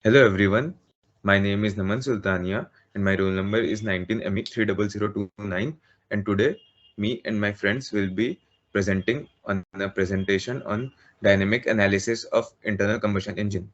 Hello everyone, my name is Naman Sultania and my roll number is 19ME300229, and today me and my friends will be presenting on a presentation on dynamic analysis of internal combustion engine.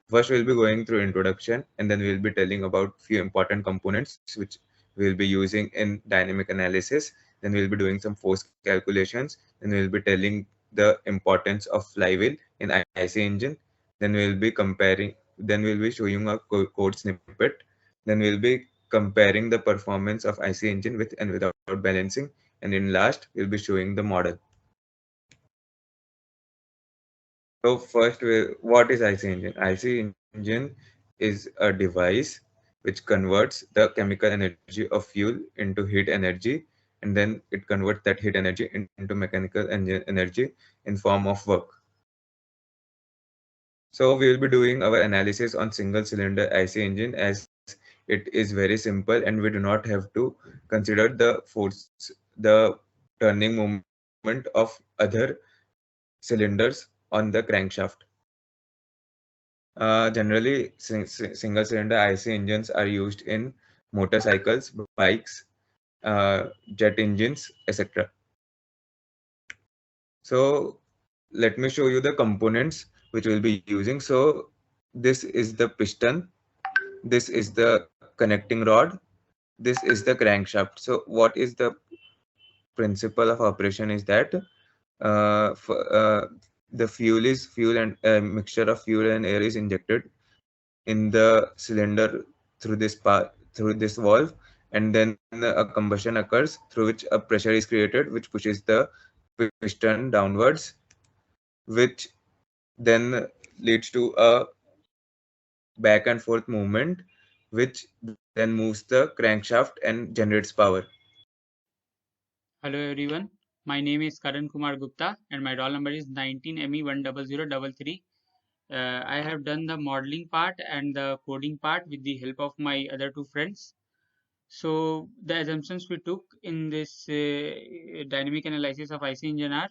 First we'll be going through introduction and then we'll be telling about few important components which we'll be using in dynamic analysis. Then we'll be doing some force calculations. Then we'll be telling the importance of flywheel in IC engine. Then we'll be comparing. Then we'll be showing a code snippet. Then we'll be comparing the performance of IC engine with and without balancing. And in last, we'll be showing the model. So first, what is IC engine? IC engine is a device which converts the chemical energy of fuel into heat energy, and then it converts that heat energy into mechanical energy in form of work. So we will be doing our analysis on single cylinder IC engine as it is very simple and we do not have to consider the force, the turning movement of other cylinders on the crankshaft. Generally, single cylinder IC engines are used in motorcycles, bikes, jet engines, etc. So let me show you the components which we'll be using. So this is the piston, this is the connecting rod, this is the crankshaft. So what is the principle of operation is that uh, f- uh, the fuel and mixture of fuel and air is injected in the cylinder through through this valve, and then a combustion occurs through which a pressure is created which pushes the piston downwards, which then leads to a back and forth movement which then moves the crankshaft and generates power. Hello everyone, my name is Karan Kumar Gupta and my roll number is 19ME10033. I have done the modeling part and the coding part with the help of my other two friends. So the assumptions we took in this dynamic analysis of IC engine are: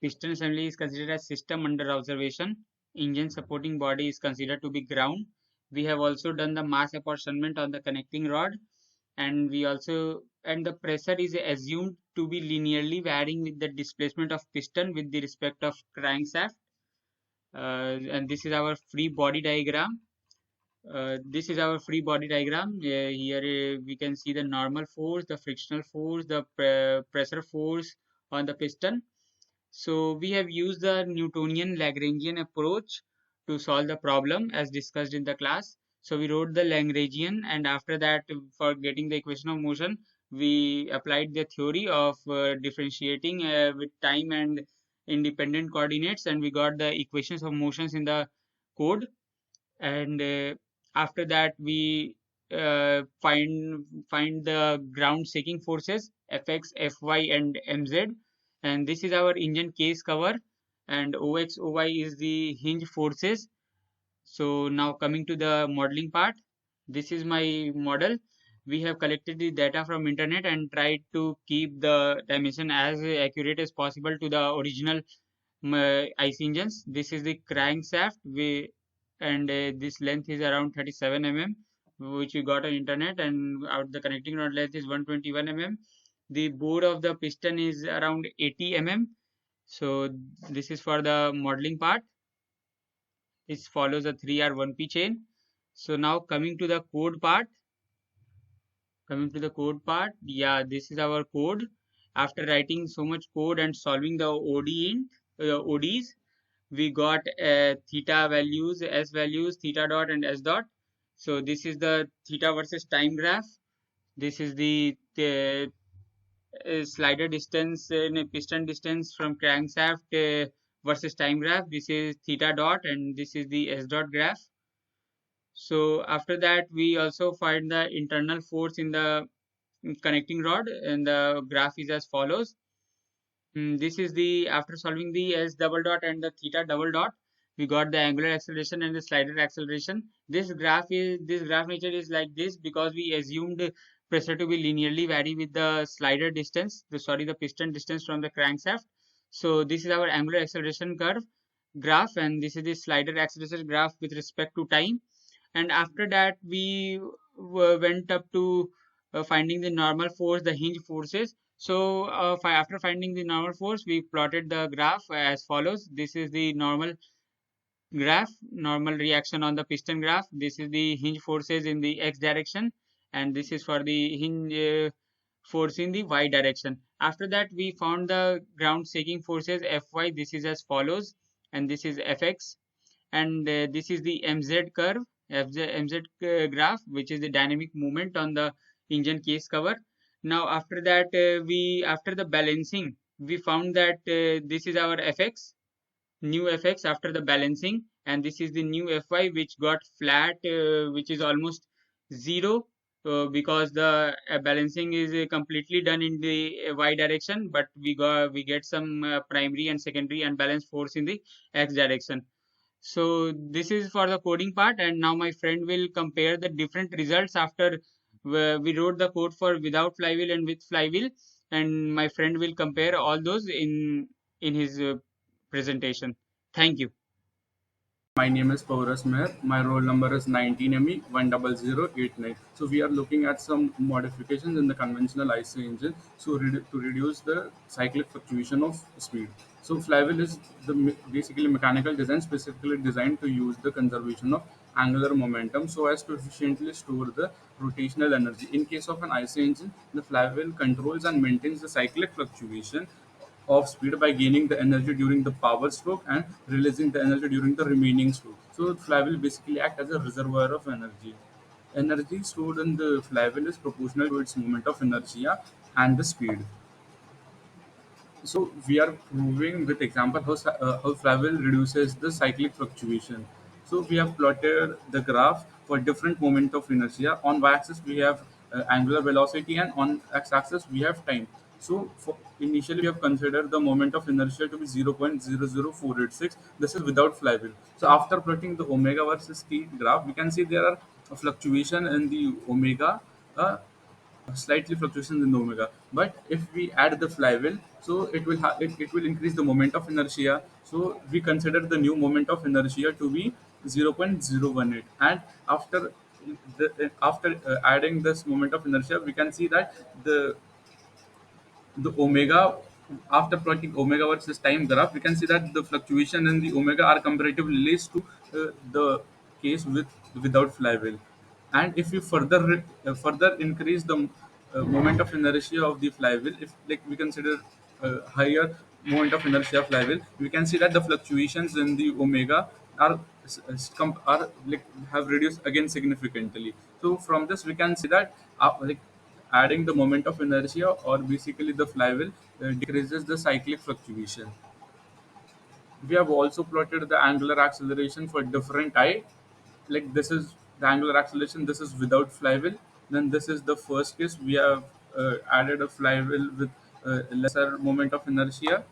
piston assembly is considered as system under observation, engine supporting body is considered to be ground. We have also done the mass apportionment on the connecting rod, and the pressure is assumed to be linearly varying with the displacement of piston with the respect of crankshaft. And this is our free body diagram. Here we can see the normal force, the frictional force, the pressure force on the piston. So we have used the Newtonian Lagrangian approach to solve the problem as discussed in the class. So we wrote the Lagrangian, and after that, for getting the equation of motion, we applied the theory of differentiating with time and independent coordinates, and we got the equations of motions in the code. And after that, we find the ground shaking forces Fx, Fy, and Mz, and this is our engine case cover, and Ox, Oy is the hinge forces. So now coming to the modeling part, this is my model. We have collected the data from internet and tried to keep the dimension as accurate as possible to the original ice engines. This is the crankshaft, and this length is around 37 which we got on internet, and out the connecting rod length is 121 The bore of the piston is around 80 So this is for the modeling part. This follows a 3R 1P chain. So now yeah, this is our code. After writing so much code and solving the ODs, we got theta values, s values, theta dot and s dot. So this is the theta versus time graph. This is the slider distance and piston distance from crankshaft versus time graph. This is theta dot and this is the s dot graph. So after that, we also find the internal force in the connecting rod, and the graph is as follows. This is the after solving the s double dot and the theta double dot, we got the angular acceleration and the slider acceleration. This graph nature is like this because we assumed pressure to be linearly vary with the slider distance, the piston distance from the crankshaft. So this is our angular acceleration curve graph, and this is the slider acceleration graph with respect to time. And after that we went up to finding the normal force, the hinge forces. So after finding the normal force, we plotted the graph as follows. This is the normal graph, normal reaction on the piston graph. This is the hinge forces in the x direction, and this is for the hinge force in the y direction. After that we found the ground shaking forces Fy. This is as follows, and this is Fx, and this is the mz curve, mz graph, which is the dynamic movement on the engine case cover. Now after that we after the balancing we found that this is our Fx, new Fx after the balancing, and this is the new Fy which got flat, which is almost zero, because the balancing is completely done in the y direction, but we get some primary and secondary unbalanced force in the x direction. So this is for the coding part, and now my friend will compare the different results after we wrote the code for without flywheel and with flywheel, and my friend will compare all those in his presentation. Thank you. My name is Pauras. My roll number is 19ME 10089. So we are looking at some modifications in the conventional IC engine to reduce the cyclic fluctuation of speed. So flywheel is basically mechanical design specifically designed to use the conservation of angular momentum so as to efficiently store the rotational energy. In case of an IC engine, the flywheel controls and maintains the cyclic fluctuation of speed by gaining the energy during the power stroke and releasing the energy during the remaining stroke. So flywheel basically act as a reservoir of energy. Energy stored in the flywheel is proportional to its moment of inertia and the speed. So we are proving with example how flywheel reduces the cyclic fluctuation. So we have plotted the graph for different moment of inertia. On y-axis we have angular velocity, and on x-axis we have time. So initially we have considered the moment of inertia to be 0.00486. This is without flywheel. So after plotting the omega versus t graph, we can see there are a fluctuation in the omega. Slightly fluctuations in the omega. But if we add the flywheel, so it will increase the moment of inertia. So we consider the new moment of inertia to be 0.018. And after adding this moment of inertia, we can see that the omega, after plotting omega versus time graph, we can see that the fluctuation in the omega are comparatively less to the case without flywheel. And if you further increase the moment of inertia of the flywheel, if like we consider higher moment of inertia flywheel, we can see that the fluctuations in the omega are are like have reduced again significantly. So from this we can see that like adding the moment of inertia or basically the flywheel decreases the cyclic fluctuation. We have also plotted the angular acceleration for different I. Like this is the angular acceleration. This is without flywheel. Then this is the first case. We have added a flywheel with lesser moment of inertia,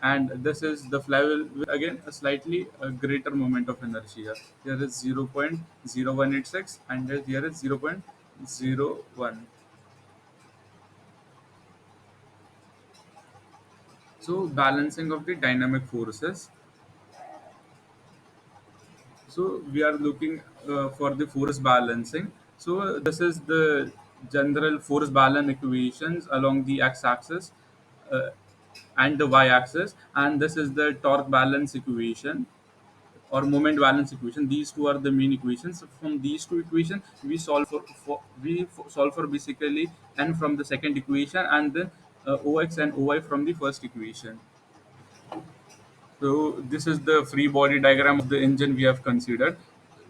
and this is the flywheel with again a slightly greater moment of inertia. Here is 0.0186, and here is 0.01. So balancing of the dynamic forces. So we are looking for the force balancing. So this is the general force balance equations along the x-axis uh, and the y-axis, and this is the torque balance equation or moment balance equation. These two are the main equations. From these two equations, we solve for basically n from the second equation, and then ox and oy from the first equation. So this is the free body diagram of the engine we have considered.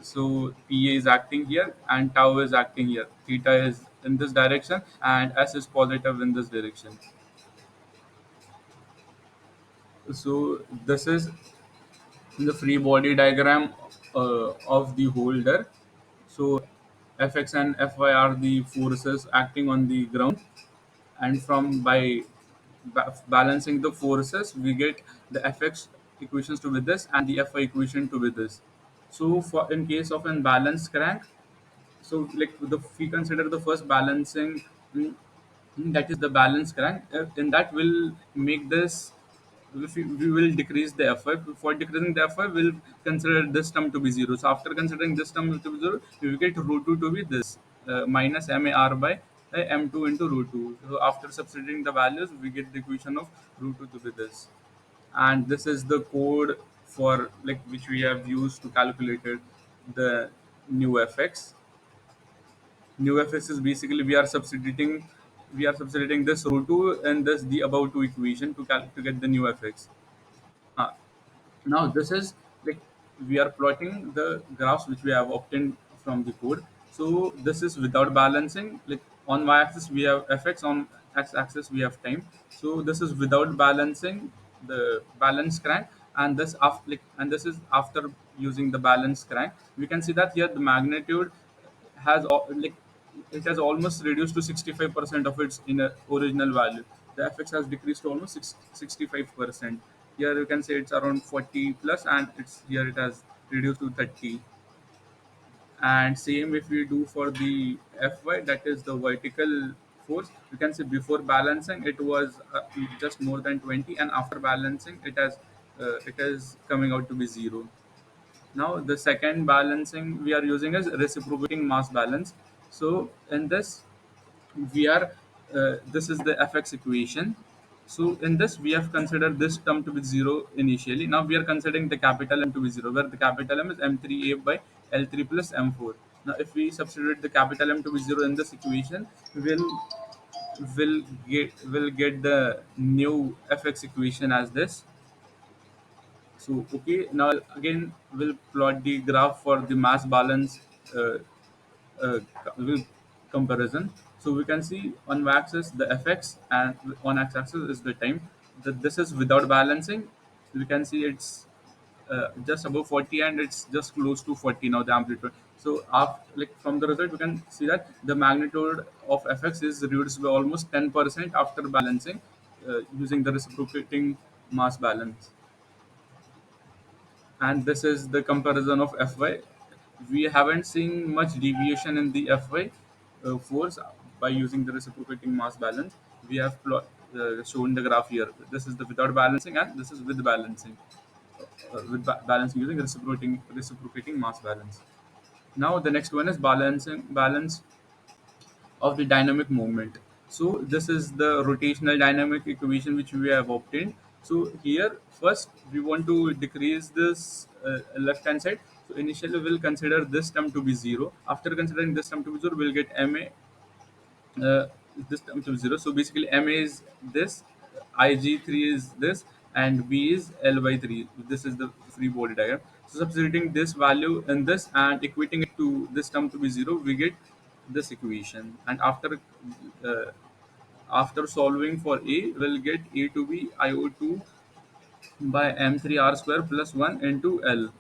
So PA is acting here and tau is acting here. Theta is in this direction and S is positive in this direction. So this is the free body diagram of the holder. So Fx and Fy are the forces acting on the ground, and from by balancing the forces we get the Fx equations to be this and the Fy equation to be this. So for in case of an balanced crank, so like we consider the first balancing, that is the balance crank, in that will make this if we will decrease the Fy. For decreasing the Fy, we'll consider this term to be 0. So after considering this term to be 0, we will get root 2 to be this, minus MAR by M2 into root 2. So after substituting the values, we get the equation of root 2 to be this. And this is the code for like which we have used to calculate it, the new fx. New fx is basically we are substituting this root 2 and this the above two equation to get the new fx. uh, Now this is like we are plotting the graphs which we have obtained from the code. So this is without balancing. Like on y-axis we have fx, on x-axis we have time. So this is without balancing the balance crank, and this is after using the balance crank. We can see that here the magnitude like it has almost reduced to 65% of its in original value. The fx has decreased to almost 65%. Here you can say it's around 40 plus, and it's here it has reduced to 30. And same if we do for the fy, that is the vertical force. You can see before balancing it was just more than 20, and after balancing it is coming out to be 0. Now the second balancing we are using is reciprocating mass balance. So in this we are this is the fx equation. So in this we have considered this term to be 0 initially. Now we are considering the capital M to be 0, where the capital M is M3A by L3 plus M4. Now if we substitute the capital M to be 0 in this equation, we'll get the new fx equation as this. So okay, now again we'll plot the graph for the mass balance uh, uh, co- comparison. So we can see on y-axis the fx, and on x-axis is the time. This is without balancing. We can see it's just above 40, and it's just close to 40 now, the amplitude. So after, like from the result we can see that the magnitude of fx is reduced by almost 10% after balancing using the reciprocating mass balance. And this is the comparison of Fy. We haven't seen much deviation in the Fy force by using the reciprocating mass balance. We have shown the graph here. This is the without balancing, and this is with balancing. Balancing using reciprocating mass balance. Now the next one is balance of the dynamic moment. So this is the rotational dynamic equation which we have obtained. So here first we want to decrease this left hand side. So initially we'll consider this term to be 0. After considering this term to be 0, we'll get uh, this term to be 0. So basically ma is this, ig3 is this, and b is l by 3. This is the free body diagram. So substituting this value in this and equating it to this term to be 0, we get this equation. And uh, after solving for a, we'll get a to be io2 by m3 r square plus 1 into l.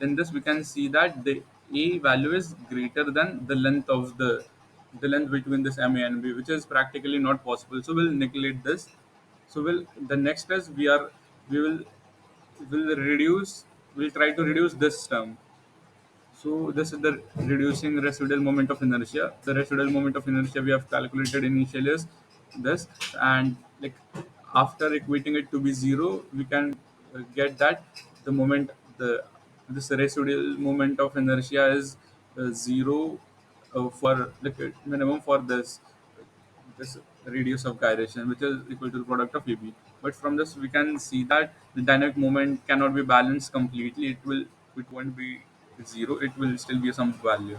In this we can see that the a value is greater than the length between this ma and b, which is practically not possible. So we'll neglect this. So the next is we will reduce we'll try to reduce this term. So this is the reducing residual moment of inertia. The residual moment of inertia we have calculated initially is this, and like after equating it to be 0, we can get that the moment the this residual moment of inertia is 0 for like minimum for this radius of gyration, which is equal to the product of AB. But from this, we can see that the dynamic moment cannot be balanced completely. It won't be 0. It will still be some value.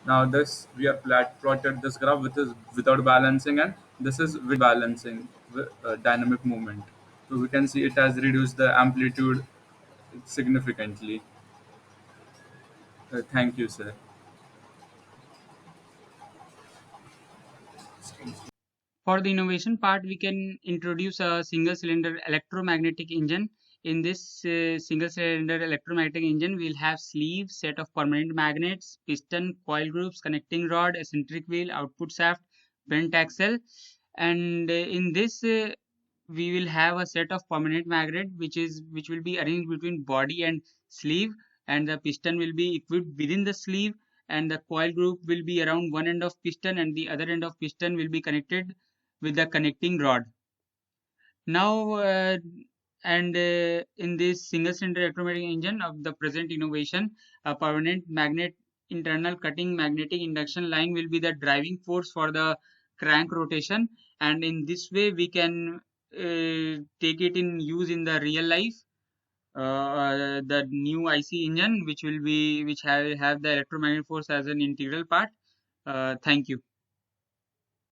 Now this we are plotted this graph which is without balancing, and this is with balancing with dynamic moment. So we can see it has reduced the amplitude significantly. Thank you, sir. For the innovation part, we can introduce a single cylinder electromagnetic engine. In this single cylinder electromagnetic engine, we'll have sleeve, set of permanent magnets, piston, coil groups, connecting rod, eccentric wheel, output shaft, bent axle. And in this, we will have a set of permanent magnet which will be arranged between body and sleeve, and the piston will be equipped within the sleeve, and the coil group will be around one end of piston, and the other end of piston will be connected with the connecting rod. Now and in this single cylinder electromagnetic engine of the present innovation, a permanent magnet internal cutting magnetic induction line will be the driving force for the crank rotation, and in this way we can take it in use in the real life. The new IC engine which will be which have the electromagnetic force as an integral part. Thank you.